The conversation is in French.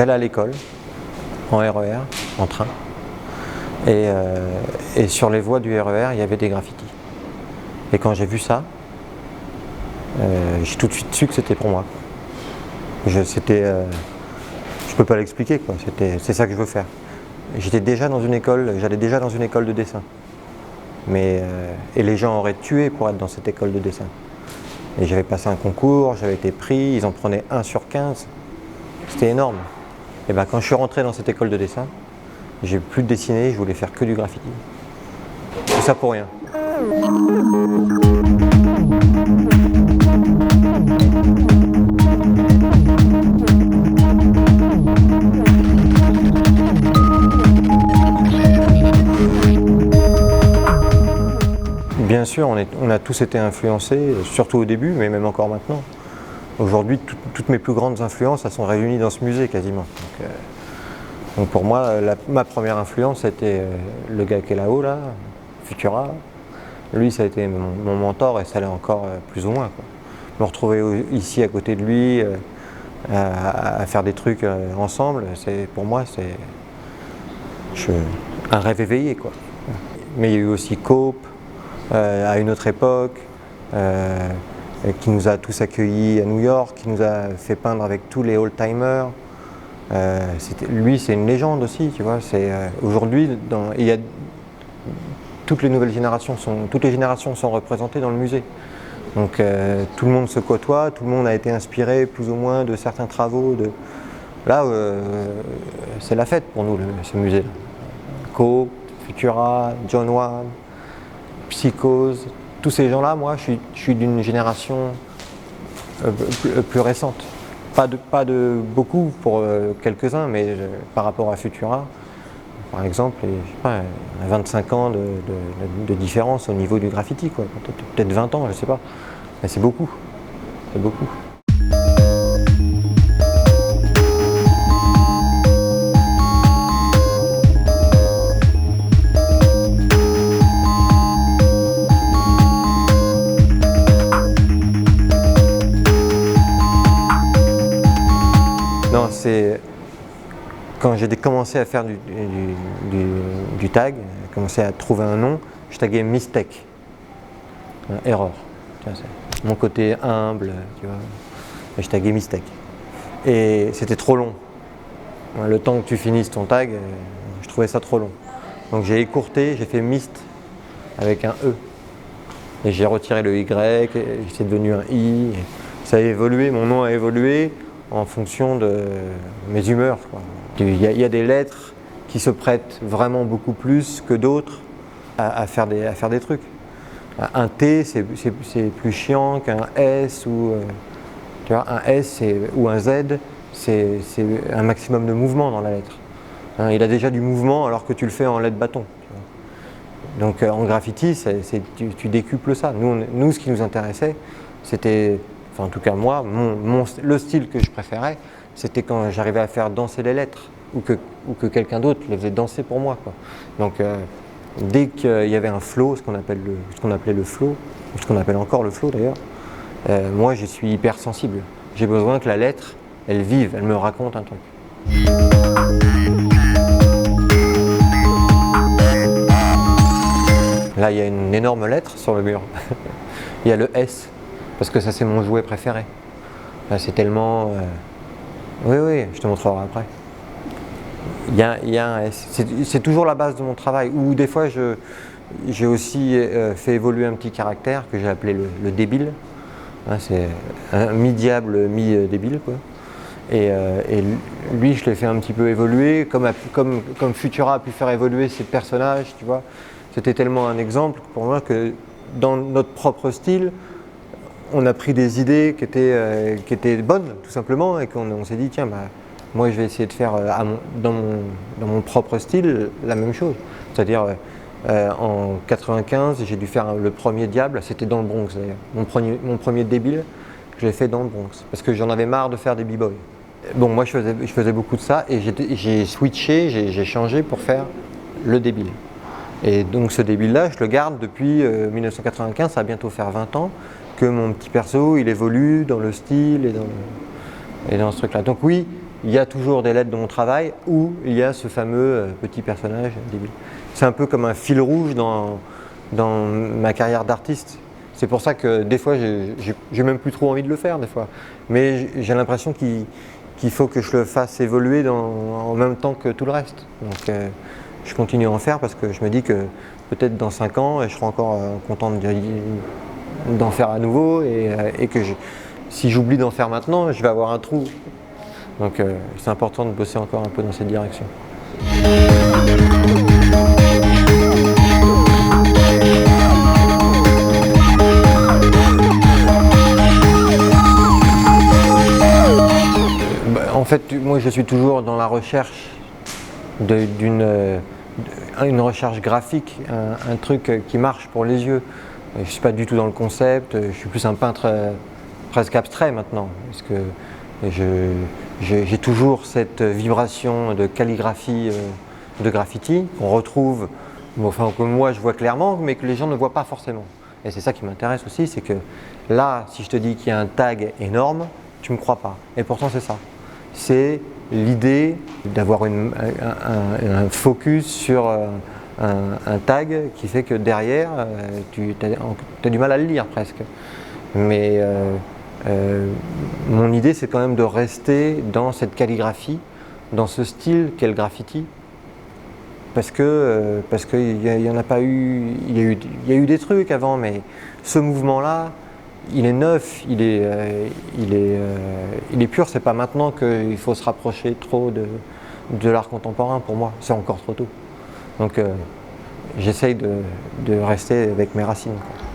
J'allais à l'école, en RER, en train, et sur les voies du RER, il y avait des graffitis. Et quand j'ai vu ça, j'ai tout de suite su que c'était pour moi. Je peux pas l'expliquer, quoi. C'est ça que je veux faire. J'allais déjà dans une école de dessin. Et les gens auraient tué pour être dans cette école de dessin. Et j'avais passé un concours, j'avais été pris, ils en prenaient 1 sur 15. C'était énorme. Et ben quand je suis rentré dans cette école de dessin, j'ai plus dessiné, je voulais faire que du graffiti. Tout ça pour rien. Bien sûr, on a tous été influencés, surtout au début, mais même encore maintenant. Aujourd'hui, toutes mes plus grandes influences, elles sont réunies dans ce musée quasiment. Donc pour moi, ma première influence, c'était le gars qui est là-haut, là, Futura. Lui, ça a été mon mentor et ça l'est encore plus ou moins, quoi. Me retrouver ici à côté de lui, à faire des trucs ensemble, pour moi, c'est un rêve éveillé, quoi. Mais il y a eu aussi Cope, à une autre époque, qui nous a tous accueillis à New York, qui nous a fait peindre avec tous les old-timers. Lui, c'est une légende aussi, tu vois. Aujourd'hui, toutes les générations sont représentées dans le musée. Donc tout le monde se côtoie, tout le monde a été inspiré plus ou moins de certains travaux. Là, c'est la fête pour nous, ce musée. Cope, Futura, John Wayne, Psychose, tous ces gens-là, moi, je suis d'une génération plus récente. Pas de beaucoup pour quelques-uns, mais par rapport à Futura, par exemple, je sais pas, 25 ans de différence au niveau du graffiti, quoi. Peut-être 20 ans, je sais pas. Mais c'est beaucoup. C'est beaucoup. Non, c'est quand j'ai commencé à faire du tag, commencé à trouver un nom, je taguais Mistake, erreur. C'est mon côté humble, tu vois. Et je taguais Mistake. Et c'était trop long. Le temps que tu finisses ton tag, je trouvais ça trop long. Donc j'ai écourté, j'ai fait Mist avec un E. Et j'ai retiré le Y, c'est devenu un I. Ça a évolué, mon nom a évolué en fonction de mes humeurs, quoi. Il y a des lettres qui se prêtent vraiment beaucoup plus que d'autres à faire des trucs. Un T, c'est plus chiant qu'un S, tu vois, un S ou un Z, c'est un maximum de mouvement dans la lettre. Il a déjà du mouvement alors que tu le fais en lettres bâton. Donc en graffiti, tu décuples ça. Nous, ce qui nous intéressait, c'était, enfin en tout cas moi, le style que je préférais, c'était quand j'arrivais à faire danser les lettres ou que quelqu'un d'autre les faisait danser pour moi, quoi. Donc dès qu'il y avait un flow, ce qu'on appelait le flow, ce qu'on appelle encore le flow d'ailleurs, moi je suis hyper sensible. J'ai besoin que la lettre, elle vive, elle me raconte un truc. Là, il y a une énorme lettre sur le mur. Il y a le S, parce que ça c'est mon jouet préféré. Là, c'est tellement... Oui, je te montrerai après. Il y a un S. C'est toujours la base de mon travail. Ou des fois, j'ai aussi fait évoluer un petit caractère que j'ai appelé le débile. C'est un mi-diable, mi-débile, quoi. Et lui, je l'ai fait un petit peu évoluer, comme Futura a pu faire évoluer ses personnages, tu vois. C'était tellement un exemple pour moi que dans notre propre style, on a pris des idées qui étaient bonnes, tout simplement, et qu'on s'est dit, tiens, moi je vais essayer de faire dans mon propre style la même chose. C'est-à-dire, en 95, j'ai dû faire le premier diable, c'était dans le Bronx d'ailleurs. Mon premier débile, je l'ai fait dans le Bronx, parce que j'en avais marre de faire des b-boys. Bon, moi je faisais beaucoup de ça, et j'ai switché, j'ai changé pour faire le débile. Et donc ce débile-là, je le garde depuis 1995, ça va bientôt faire 20 ans, que mon petit perso, il évolue dans le style et dans ce truc-là. Donc oui, il y a toujours des lettres de mon travail ou il y a ce fameux petit personnage débile. C'est un peu comme un fil rouge dans ma carrière d'artiste. C'est pour ça que des fois, j'ai même plus trop envie de le faire des fois. Mais j'ai l'impression qu'il faut que je le fasse évoluer en même temps que tout le reste. Donc je continue à en faire parce que je me dis que peut-être dans 5 ans, je serai encore content d'en faire à nouveau et que si j'oublie d'en faire maintenant, je vais avoir un trou. Donc c'est important de bosser encore un peu dans cette direction. En fait, moi je suis toujours dans la recherche d'une recherche graphique, un truc qui marche pour les yeux. Je ne suis pas du tout dans le concept, je suis plus un peintre presque abstrait maintenant, parce que j'ai toujours cette vibration de calligraphie, de graffiti qu'on retrouve, enfin que moi je vois clairement, mais que les gens ne voient pas forcément. Et c'est ça qui m'intéresse aussi, c'est que là, si je te dis qu'il y a un tag énorme, tu ne me crois pas. Et pourtant c'est ça. C'est l'idée d'avoir un focus sur un tag qui fait que derrière, tu as du mal à le lire presque. Mais mon idée, c'est quand même de rester dans cette calligraphie, dans ce style qu'est le graffiti, parce qu'il y en a pas eu, il y a eu des trucs avant, mais ce mouvement-là, il est neuf, il est pur. C'est pas maintenant qu'il faut se rapprocher trop de l'art contemporain pour moi. C'est encore trop tôt. Donc j'essaye de rester avec mes racines, quoi.